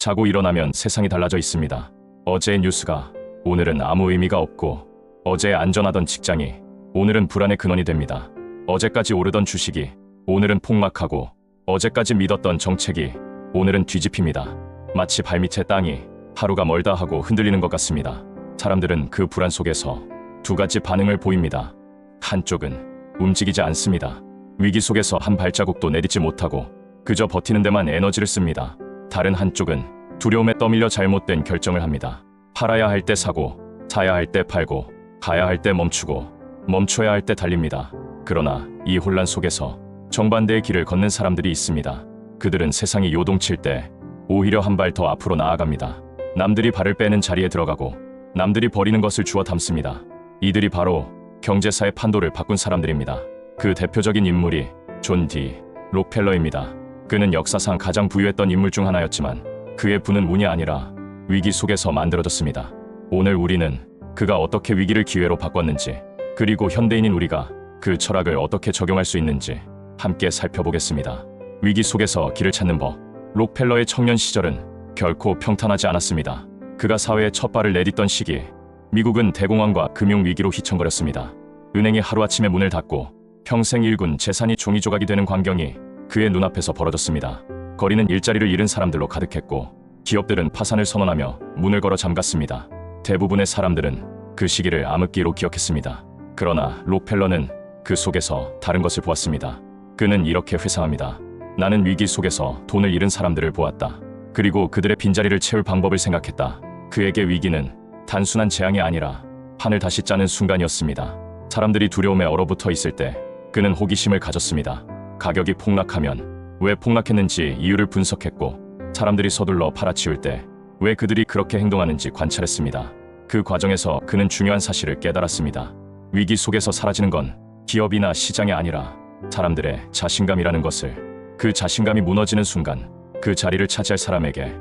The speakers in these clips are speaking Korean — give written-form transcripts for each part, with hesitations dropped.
자고 일어나면 세상이 달라져 있습니다. 어제의 뉴스가 오늘은 아무 의미가 없고, 어제 안전하던 직장이 오늘은 불안의 근원이 됩니다. 어제까지 오르던 주식이 오늘은 폭락하고, 어제까지 믿었던 정책이 오늘은 뒤집힙니다. 마치 발밑에 땅이 하루가 멀다 하고 흔들리는 것 같습니다. 사람들은 그 불안 속에서 두 가지 반응을 보입니다. 한쪽은 움직이지 않습니다. 위기 속에서 한 발자국도 내딛지 못하고 그저 버티는 데만 에너지를 씁니다. 다른 한쪽은 두려움에 떠밀려 잘못된 결정을 합니다. 팔아야 할 때 사고, 사야 할 때 팔고, 가야 할 때 멈추고, 멈춰야 할 때 달립니다. 그러나 이 혼란 속에서 정반대의 길을 걷는 사람들이 있습니다. 그들은 세상이 요동칠 때 오히려 한 발 더 앞으로 나아갑니다. 남들이 발을 빼는 자리에 들어가고, 남들이 버리는 것을 주워 담습니다. 이들이 바로 경제사의 판도를 바꾼 사람들입니다. 그 대표적인 인물이 존 D. 록펠러입니다. 그는 역사상 가장 부유했던 인물 중 하나였지만 그의 부는 운이 아니라 위기 속에서 만들어졌습니다. 오늘 우리는 그가 어떻게 위기를 기회로 바꿨는지, 그리고 현대인인 우리가 그 철학을 어떻게 적용할 수 있는지 함께 살펴보겠습니다. 위기 속에서 길을 찾는 법. 록펠러의 청년 시절은 결코 평탄하지 않았습니다. 그가 사회에 첫 발을 내딛던 시기, 미국은 대공황과 금융위기로 휘청거렸습니다. 은행이 하루아침에 문을 닫고 평생 일군 재산이 종이 조각이 되는 광경이 그의 눈앞에서 벌어졌습니다. 거리는 일자리를 잃은 사람들로 가득했고, 기업들은 파산을 선언하며 문을 걸어 잠갔습니다. 대부분의 사람들은 그 시기를 암흑기로 기억했습니다. 그러나 록펠러는 그 속에서 다른 것을 보았습니다. 그는 이렇게 회상합니다. 나는 위기 속에서 돈을 잃은 사람들을 보았다. 그리고 그들의 빈자리를 채울 방법을 생각했다. 그에게 위기는 단순한 재앙이 아니라 판을 다시 짜는 순간이었습니다. 사람들이 두려움에 얼어붙어 있을 때 그는 호기심을 가졌습니다. 가격이 폭락하면 왜 폭락했는지 이유를 분석했고, 사람들이 서둘러 팔아치울 때 왜 그들이 그렇게 행동하는지 관찰했습니다. 그 과정에서 그는 중요한 사실을 깨달았습니다. 위기 속에서 사라지는 건 기업이나 시장이 아니라 사람들의 자신감이라는 것을. 그 자신감이 무너지는 순간 그 자리를 차지할 사람에게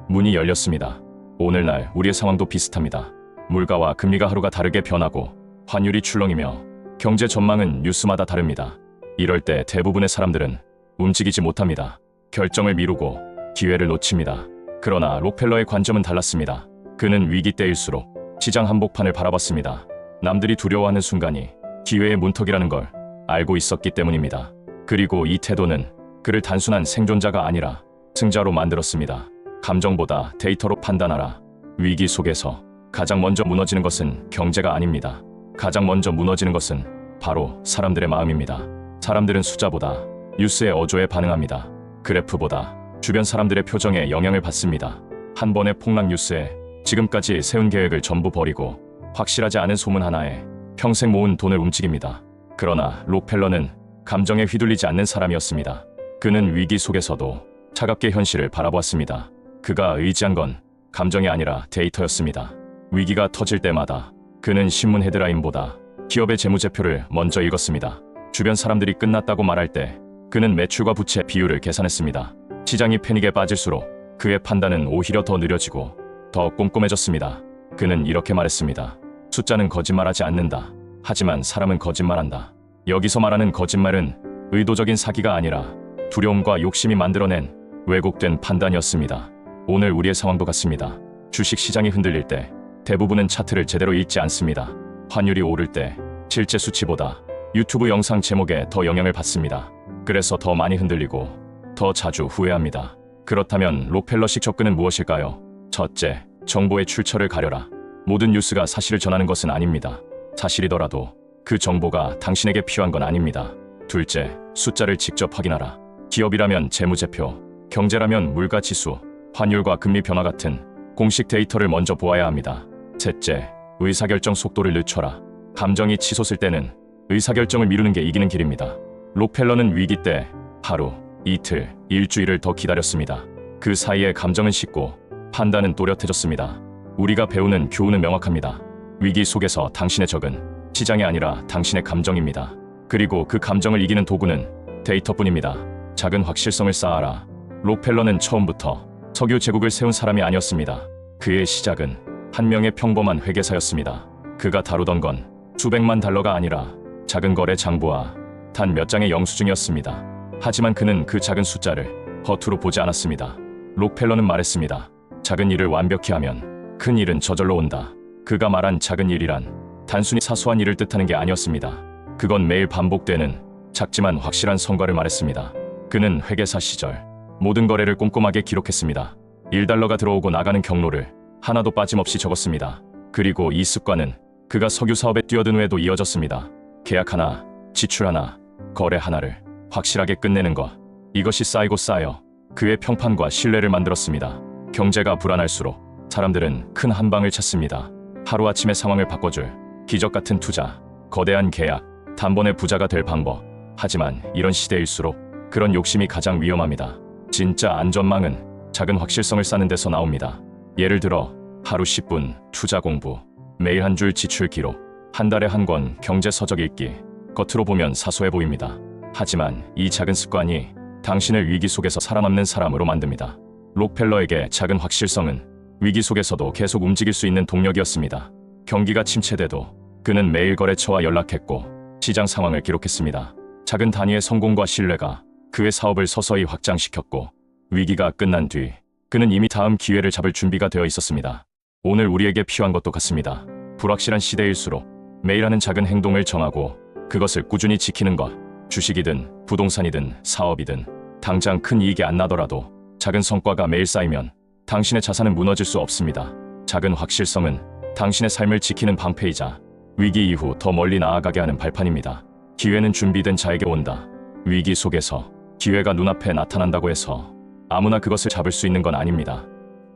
문이 열렸습니다. 오늘날 우리의 상황도 비슷합니다. 물가와 금리가 하루가 다르게 변하고, 환율이 출렁이며 경제 전망은 뉴스마다 다릅니다. 이럴 때 대부분의 사람들은 움직이지 못합니다. 결정을 미루고 기회를 놓칩니다. 그러나 록펠러의 관점은 달랐습니다. 그는 위기 때일수록 시장 한복판을 바라봤습니다. 남들이 두려워하는 순간이 기회의 문턱이라는 걸 알고 있었기 때문입니다. 그리고 이 태도는 그를 단순한 생존자가 아니라 승자로 만들었습니다. 감정보다 데이터로 판단하라. 위기 속에서 가장 먼저 무너지는 것은 경제가 아닙니다. 가장 먼저 무너지는 것은 바로 사람들의 마음입니다. 사람들은 숫자보다 뉴스의 어조에 반응합니다. 그래프보다 주변 사람들의 표정에 영향을 받습니다. 한 번의 폭락 뉴스에 지금까지 세운 계획을 전부 버리고 확실하지 않은 소문 하나에 평생 모은 돈을 움직입니다. 그러나 록펠러는 감정에 휘둘리지 않는 사람이었습니다. 그는 위기 속에서도 차갑게 현실을 바라보았습니다. 그가 의지한 건 감정이 아니라 데이터였습니다. 위기가 터질 때마다 그는 신문 헤드라인보다 기업의 재무제표를 먼저 읽었습니다. 주변 사람들이 끝났다고 말할 때 그는 매출과 부채 비율을 계산했습니다. 시장이 패닉에 빠질수록 그의 판단은 오히려 더 느려지고 더 꼼꼼해졌습니다. 그는 이렇게 말했습니다. 숫자는 거짓말하지 않는다. 하지만 사람은 거짓말한다. 여기서 말하는 거짓말은 의도적인 사기가 아니라 두려움과 욕심이 만들어낸 왜곡된 판단이었습니다. 오늘 우리의 상황도 같습니다. 주식 시장이 흔들릴 때 대부분은 차트를 제대로 읽지 않습니다. 환율이 오를 때 실제 수치보다 유튜브 영상 제목에 더 영향을 받습니다. 그래서 더 많이 흔들리고 더 자주 후회합니다. 그렇다면 록펠러식 접근은 무엇일까요? 첫째, 정보의 출처를 가려라. 모든 뉴스가 사실을 전하는 것은 아닙니다. 사실이더라도 그 정보가 당신에게 필요한 건 아닙니다. 둘째, 숫자를 직접 확인하라. 기업이라면 재무제표, 경제라면 물가지수, 환율과 금리 변화 같은 공식 데이터를 먼저 보아야 합니다. 셋째, 의사결정 속도를 늦춰라. 감정이 치솟을 때는 의사결정을 미루는 게 이기는 길입니다. 록펠러는 위기 때 하루, 이틀, 일주일을 더 기다렸습니다. 그 사이에 감정은 식고 판단은 또렷해졌습니다. 우리가 배우는 교훈은 명확합니다. 위기 속에서 당신의 적은 시장이 아니라 당신의 감정입니다. 그리고 그 감정을 이기는 도구는 데이터뿐입니다. 작은 확실성을 쌓아라. 록펠러는 처음부터 석유 제국을 세운 사람이 아니었습니다. 그의 시작은 한 명의 평범한 회계사였습니다. 그가 다루던 건 수백만 달러가 아니라 작은 거래 장부와 단 몇 장의 영수증이었습니다. 하지만 그는 그 작은 숫자를 허투루 보지 않았습니다. 록펠러는 말했습니다. 작은 일을 완벽히 하면 큰 일은 저절로 온다. 그가 말한 작은 일이란 단순히 사소한 일을 뜻하는 게 아니었습니다. 그건 매일 반복되는 작지만 확실한 성과를 말했습니다. 그는 회계사 시절 모든 거래를 꼼꼼하게 기록했습니다. 1달러가 들어오고 나가는 경로를 하나도 빠짐없이 적었습니다. 그리고 이 습관은 그가 석유 사업에 뛰어든 후에도 이어졌습니다. 계약 하나, 지출 하나, 거래 하나를 확실하게 끝내는 것. 이것이 쌓이고 쌓여 그의 평판과 신뢰를 만들었습니다. 경제가 불안할수록 사람들은 큰 한방을 찾습니다. 하루아침에 상황을 바꿔줄 기적 같은 투자, 거대한 계약, 단번에 부자가 될 방법. 하지만 이런 시대일수록 그런 욕심이 가장 위험합니다. 진짜 안전망은 작은 확실성을 쌓는 데서 나옵니다. 예를 들어 하루 10분 투자 공부, 매일 한 줄 지출 기록, 한 달에 한 권 경제 서적 읽기. 겉으로 보면 사소해 보입니다. 하지만 이 작은 습관이 당신을 위기 속에서 살아남는 사람으로 만듭니다. 록펠러에게 작은 확실성은 위기 속에서도 계속 움직일 수 있는 동력이었습니다. 경기가 침체돼도 그는 매일 거래처와 연락했고 시장 상황을 기록했습니다. 작은 단위의 성공과 신뢰가 그의 사업을 서서히 확장시켰고 위기가 끝난 뒤 그는 이미 다음 기회를 잡을 준비가 되어 있었습니다. 오늘 우리에게 필요한 것도 같습니다. 불확실한 시대일수록 매일 하는 작은 행동을 정하고 그것을 꾸준히 지키는 것. 주식이든 부동산이든 사업이든 당장 큰 이익이 안 나더라도 작은 성과가 매일 쌓이면 당신의 자산은 무너질 수 없습니다. 작은 확실성은 당신의 삶을 지키는 방패이자 위기 이후 더 멀리 나아가게 하는 발판입니다. 기회는 준비된 자에게 온다. 위기 속에서 기회가 눈앞에 나타난다고 해서 아무나 그것을 잡을 수 있는 건 아닙니다.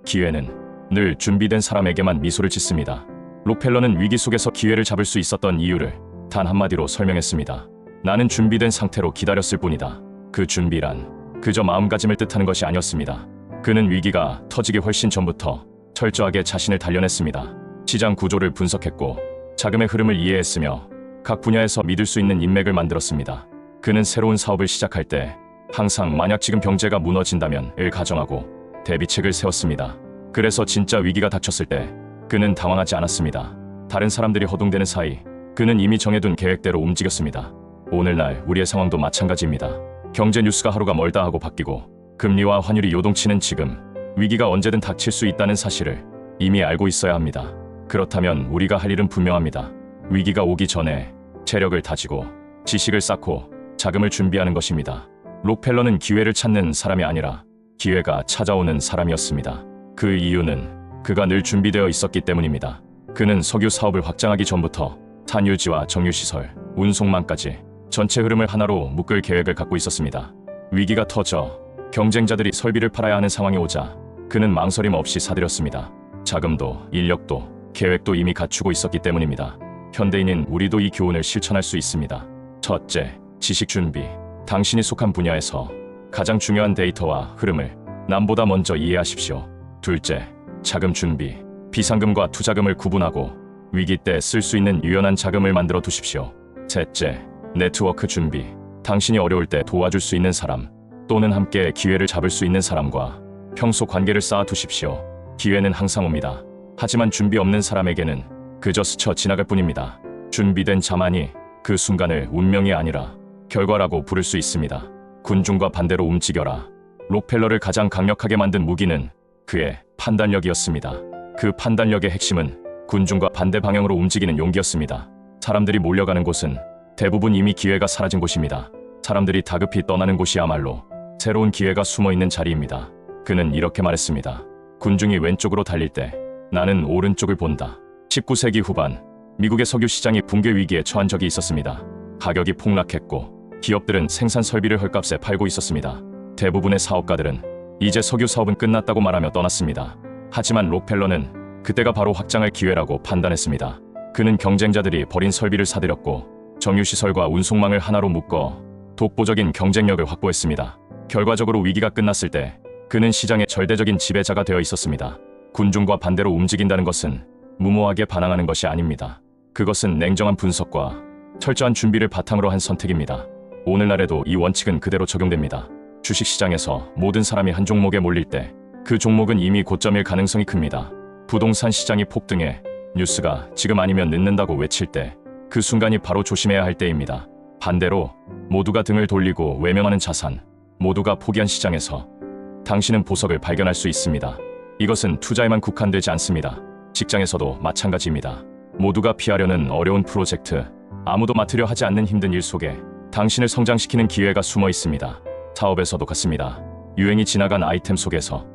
기회는 늘 준비된 사람에게만 미소를 짓습니다. 록펠러는 위기 속에서 기회를 잡을 수 있었던 이유를 단 한마디로 설명했습니다. 나는 준비된 상태로 기다렸을 뿐이다. 그 준비란 그저 마음가짐을 뜻하는 것이 아니었습니다. 그는 위기가 터지기 훨씬 전부터 철저하게 자신을 단련했습니다. 시장 구조를 분석했고 자금의 흐름을 이해했으며 각 분야에서 믿을 수 있는 인맥을 만들었습니다. 그는 새로운 사업을 시작할 때 항상 만약 지금 경제가 무너진다면 을 가정하고 대비책을 세웠습니다. 그래서 진짜 위기가 닥쳤을 때 그는 당황하지 않았습니다. 다른 사람들이 허둥대는 사이 그는 이미 정해둔 계획대로 움직였습니다. 오늘날 우리의 상황도 마찬가지입니다. 경제 뉴스가 하루가 멀다 하고 바뀌고 금리와 환율이 요동치는 지금 위기가 언제든 닥칠 수 있다는 사실을 이미 알고 있어야 합니다. 그렇다면 우리가 할 일은 분명합니다. 위기가 오기 전에 체력을 다지고 지식을 쌓고 자금을 준비하는 것입니다. 록펠러는 기회를 찾는 사람이 아니라 기회가 찾아오는 사람이었습니다. 그 이유는 그가 늘 준비되어 있었기 때문입니다. 그는 석유 사업을 확장하기 전부터 산유지와 정유시설, 운송망까지 전체 흐름을 하나로 묶을 계획을 갖고 있었습니다. 위기가 터져 경쟁자들이 설비를 팔아야 하는 상황이 오자 그는 망설임 없이 사들였습니다. 자금도 인력도 계획도 이미 갖추고 있었기 때문입니다. 현대인인 우리도 이 교훈을 실천할 수 있습니다. 첫째, 지식 준비. 당신이 속한 분야에서 가장 중요한 데이터와 흐름을 남보다 먼저 이해하십시오. 둘째, 자금 준비. 비상금과 투자금을 구분하고 위기 때 쓸 수 있는 유연한 자금을 만들어 두십시오. 셋째, 네트워크 준비. 당신이 어려울 때 도와줄 수 있는 사람 또는 함께 기회를 잡을 수 있는 사람과 평소 관계를 쌓아 두십시오. 기회는 항상 옵니다. 하지만 준비 없는 사람에게는 그저 스쳐 지나갈 뿐입니다. 준비된 자만이 그 순간을 운명이 아니라 결과라고 부를 수 있습니다. 군중과 반대로 움직여라. 록펠러를 가장 강력하게 만든 무기는 그의 판단력이었습니다. 그 판단력의 핵심은 군중과 반대 방향으로 움직이는 용기였습니다. 사람들이 몰려가는 곳은 대부분 이미 기회가 사라진 곳입니다. 사람들이 다급히 떠나는 곳이야말로 새로운 기회가 숨어있는 자리입니다. 그는 이렇게 말했습니다. 군중이 왼쪽으로 달릴 때 나는 오른쪽을 본다. 19세기 후반 미국의 석유 시장이 붕괴 위기에 처한 적이 있었습니다. 가격이 폭락했고 기업들은 생산 설비를 헐값에 팔고 있었습니다. 대부분의 사업가들은 이제 석유 사업은 끝났다고 말하며 떠났습니다. 하지만 록펠러는 그때가 바로 확장할 기회라고 판단했습니다. 그는 경쟁자들이 버린 설비를 사들였고 정유시설과 운송망을 하나로 묶어 독보적인 경쟁력을 확보했습니다. 결과적으로 위기가 끝났을 때 그는 시장의 절대적인 지배자가 되어 있었습니다. 군중과 반대로 움직인다는 것은 무모하게 반항하는 것이 아닙니다. 그것은 냉정한 분석과 철저한 준비를 바탕으로 한 선택입니다. 오늘날에도 이 원칙은 그대로 적용됩니다. 주식시장에서 모든 사람이 한 종목에 몰릴 때 그 종목은 이미 고점일 가능성이 큽니다. 부동산 시장이 폭등해 뉴스가 지금 아니면 늦는다고 외칠 때 그 순간이 바로 조심해야 할 때입니다. 반대로 모두가 등을 돌리고 외면하는 자산, 모두가 포기한 시장에서 당신은 보석을 발견할 수 있습니다. 이것은 투자에만 국한되지 않습니다. 직장에서도 마찬가지입니다. 모두가 피하려는 어려운 프로젝트, 아무도 맡으려 하지 않는 힘든 일 속에 당신을 성장시키는 기회가 숨어 있습니다. 사업에서도 같습니다. 유행이 지나간 아이템 속에서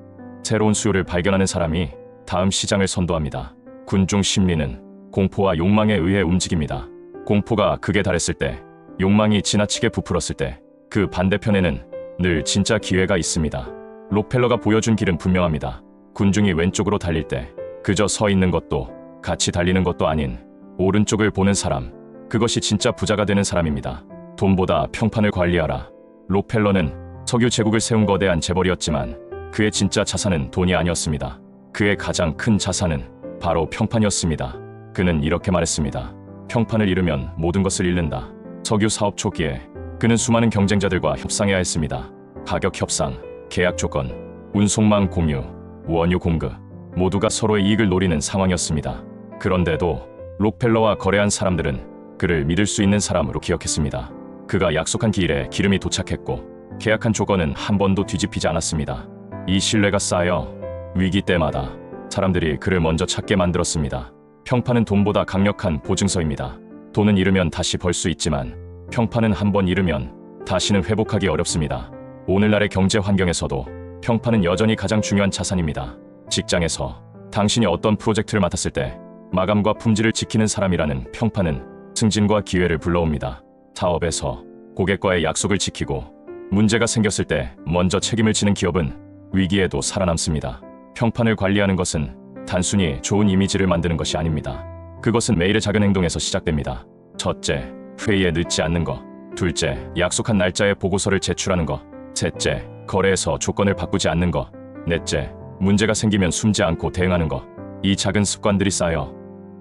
새로운 수요를 발견하는 사람이 다음 시장을 선도합니다. 군중 심리는 공포와 욕망에 의해 움직입니다. 공포가 극에 달했을 때, 욕망이 지나치게 부풀었을 때, 그 반대편에는 늘 진짜 기회가 있습니다. 록펠러가 보여준 길은 분명합니다. 군중이 왼쪽으로 달릴 때 그저 서 있는 것도 같이 달리는 것도 아닌 오른쪽을 보는 사람, 그것이 진짜 부자가 되는 사람입니다. 돈보다 평판을 관리하라. 록펠러는 석유 제국을 세운 거대한 재벌이었지만 그의 진짜 자산은 돈이 아니었습니다. 그의 가장 큰 자산은 바로 평판이었습니다. 그는 이렇게 말했습니다. 평판을 잃으면 모든 것을 잃는다. 석유 사업 초기에 그는 수많은 경쟁자들과 협상해야 했습니다. 가격 협상, 계약 조건, 운송망 공유, 원유 공급, 모두가 서로의 이익을 노리는 상황이었습니다. 그런데도 록펠러와 거래한 사람들은 그를 믿을 수 있는 사람으로 기억했습니다. 그가 약속한 기일에 기름이 도착했고 계약한 조건은 한 번도 뒤집히지 않았습니다. 이 신뢰가 쌓여 위기 때마다 사람들이 그를 먼저 찾게 만들었습니다. 평판은 돈보다 강력한 보증서입니다. 돈은 잃으면 다시 벌 수 있지만 평판은 한 번 잃으면 다시는 회복하기 어렵습니다. 오늘날의 경제 환경에서도 평판은 여전히 가장 중요한 자산입니다. 직장에서 당신이 어떤 프로젝트를 맡았을 때 마감과 품질을 지키는 사람이라는 평판은 승진과 기회를 불러옵니다. 사업에서 고객과의 약속을 지키고 문제가 생겼을 때 먼저 책임을 지는 기업은 위기에도 살아남습니다. 평판을 관리하는 것은 단순히 좋은 이미지를 만드는 것이 아닙니다. 그것은 매일의 작은 행동에서 시작됩니다. 첫째, 회의에 늦지 않는 것. 둘째, 약속한 날짜에 보고서를 제출하는 것. 셋째, 거래에서 조건을 바꾸지 않는 것. 넷째, 문제가 생기면 숨지 않고 대응하는 것. 이 작은 습관들이 쌓여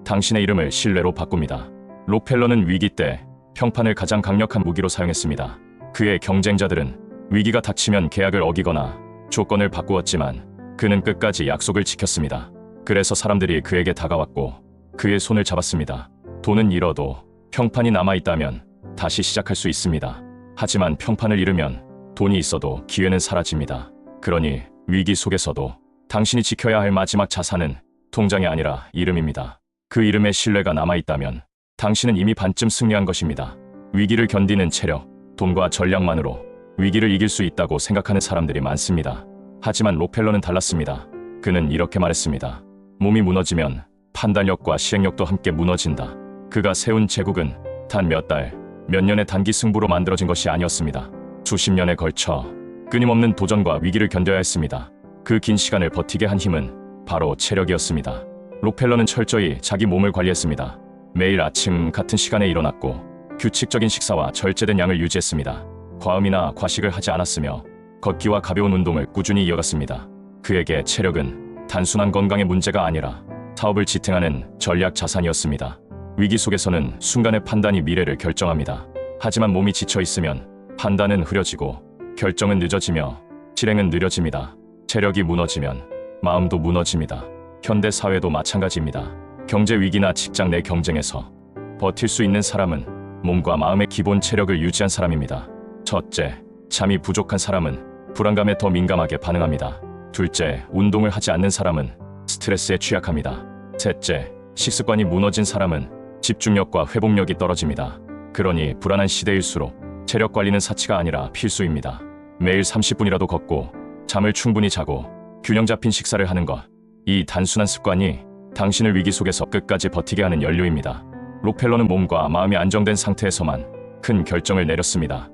당신의 이름을 신뢰로 바꿉니다. 록펠러는 위기 때 평판을 가장 강력한 무기로 사용했습니다. 그의 경쟁자들은 위기가 닥치면 계약을 어기거나 조건을 바꾸었지만 그는 끝까지 약속을 지켰습니다. 그래서 사람들이 그에게 다가왔고 그의 손을 잡았습니다. 돈은 잃어도 평판이 남아있다면 다시 시작할 수 있습니다. 하지만 평판을 잃으면 돈이 있어도 기회는 사라집니다. 그러니 위기 속에서도 당신이 지켜야 할 마지막 자산은 통장이 아니라 이름입니다. 그 이름에 신뢰가 남아있다면 당신은 이미 반쯤 승리한 것입니다. 위기를 견디는 체력, 돈과 전략만으로 위기를 이길 수 있다고 생각하는 사람들이 많습니다. 하지만 록펠러는 달랐습니다. 그는 이렇게 말했습니다. 몸이 무너지면 판단력과 시행력도 함께 무너진다. 그가 세운 제국은 단 몇 달, 몇 년의 단기 승부로 만들어진 것이 아니었습니다. 수십 년에 걸쳐 끊임없는 도전과 위기를 견뎌야 했습니다. 그 긴 시간을 버티게 한 힘은 바로 체력이었습니다. 록펠러는 철저히 자기 몸을 관리했습니다. 매일 아침 같은 시간에 일어났고 규칙적인 식사와 절제된 양을 유지했습니다. 과음이나 과식을 하지 않았으며 걷기와 가벼운 운동을 꾸준히 이어갔습니다. 그에게 체력은 단순한 건강의 문제가 아니라 사업을 지탱하는 전략 자산이었습니다. 위기 속에서는 순간의 판단이 미래를 결정합니다. 하지만 몸이 지쳐 있으면 판단은 흐려지고 결정은 늦어지며 실행은 느려집니다. 체력이 무너지면 마음도 무너집니다. 현대 사회도 마찬가지입니다. 경제 위기나 직장 내 경쟁에서 버틸 수 있는 사람은 몸과 마음의 기본 체력을 유지한 사람입니다. 첫째, 잠이 부족한 사람은 불안감에 더 민감하게 반응합니다. 둘째, 운동을 하지 않는 사람은 스트레스에 취약합니다. 셋째, 식습관이 무너진 사람은 집중력과 회복력이 떨어집니다. 그러니 불안한 시대일수록 체력 관리는 사치가 아니라 필수입니다. 매일 30분이라도 걷고 잠을 충분히 자고 균형 잡힌 식사를 하는 것. 이 단순한 습관이 당신을 위기 속에서 끝까지 버티게 하는 연료입니다. 록펠러는 몸과 마음이 안정된 상태에서만 큰 결정을 내렸습니다.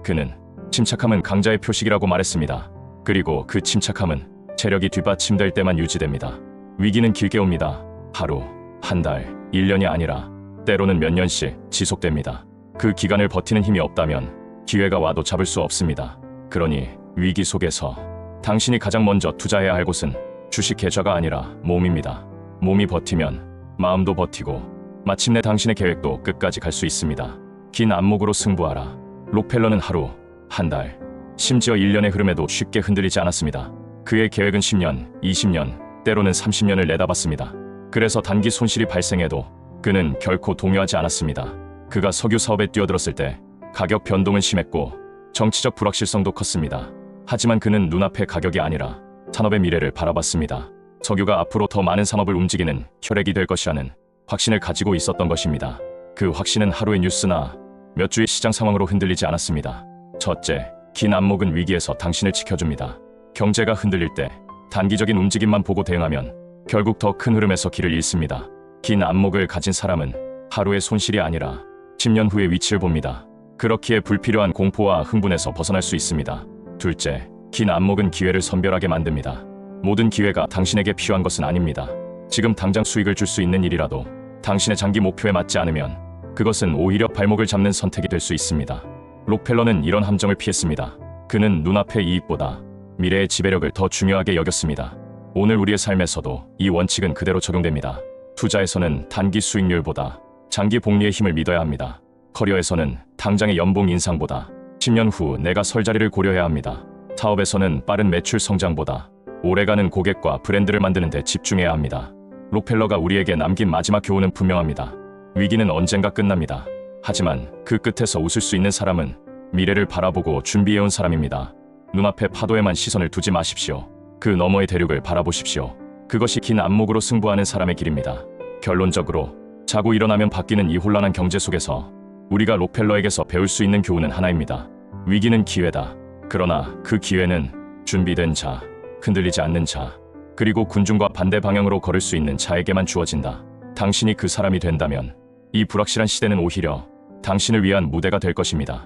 그는 침착함은 강자의 표식이라고 말했습니다. 그리고 그 침착함은 체력이 뒷받침될 때만 유지됩니다. 위기는 길게 옵니다. 하루, 한 달, 1년이 아니라 때로는 몇 년씩 지속됩니다. 그 기간을 버티는 힘이 없다면 기회가 와도 잡을 수 없습니다. 그러니 위기 속에서 당신이 가장 먼저 투자해야 할 곳은 주식 계좌가 아니라 몸입니다. 몸이 버티면 마음도 버티고 마침내 당신의 계획도 끝까지 갈 수 있습니다. 긴 안목으로 승부하라. 록펠러는 하루, 한 달, 심지어 1년의 흐름에도 쉽게 흔들리지 않았습니다. 그의 계획은 10년, 20년, 때로는 30년을 내다봤습니다. 그래서 단기 손실이 발생해도 그는 결코 동요하지 않았습니다. 그가 석유 사업에 뛰어들었을 때 가격 변동은 심했고 정치적 불확실성도 컸습니다. 하지만 그는 눈앞의 가격이 아니라 산업의 미래를 바라봤습니다. 석유가 앞으로 더 많은 산업을 움직이는 혈액이 될 것이라는 확신을 가지고 있었던 것입니다. 그 확신은 하루의 뉴스나 몇 주의 시장 상황으로 흔들리지 않았습니다. 첫째, 긴 안목은 위기에서 당신을 지켜줍니다. 경제가 흔들릴 때 단기적인 움직임만 보고 대응하면 결국 더 큰 흐름에서 길을 잃습니다. 긴 안목을 가진 사람은 하루의 손실이 아니라 10년 후의 위치를 봅니다. 그렇기에 불필요한 공포와 흥분에서 벗어날 수 있습니다. 둘째, 긴 안목은 기회를 선별하게 만듭니다. 모든 기회가 당신에게 필요한 것은 아닙니다. 지금 당장 수익을 줄 수 있는 일이라도 당신의 장기 목표에 맞지 않으면 그것은 오히려 발목을 잡는 선택이 될 수 있습니다. 록펠러는 이런 함정을 피했습니다. 그는 눈앞의 이익보다 미래의 지배력을 더 중요하게 여겼습니다. 오늘 우리의 삶에서도 이 원칙은 그대로 적용됩니다. 투자에서는 단기 수익률보다 장기 복리의 힘을 믿어야 합니다. 커리어에서는 당장의 연봉 인상보다 10년 후 내가 설 자리를 고려해야 합니다. 사업에서는 빠른 매출 성장보다 오래가는 고객과 브랜드를 만드는 데 집중해야 합니다. 록펠러가 우리에게 남긴 마지막 교훈은 분명합니다. 위기는 언젠가 끝납니다. 하지만 그 끝에서 웃을 수 있는 사람은 미래를 바라보고 준비해온 사람입니다. 눈앞의 파도에만 시선을 두지 마십시오. 그 너머의 대륙을 바라보십시오. 그것이 긴 안목으로 승부하는 사람의 길입니다. 결론적으로 자고 일어나면 바뀌는 이 혼란한 경제 속에서 우리가 록펠러에게서 배울 수 있는 교훈은 하나입니다. 위기는 기회다. 그러나 그 기회는 준비된 자, 흔들리지 않는 자, 그리고 군중과 반대 방향으로 걸을 수 있는 자에게만 주어진다. 당신이 그 사람이 된다면 이 불확실한 시대는 오히려 당신을 위한 무대가 될 것입니다.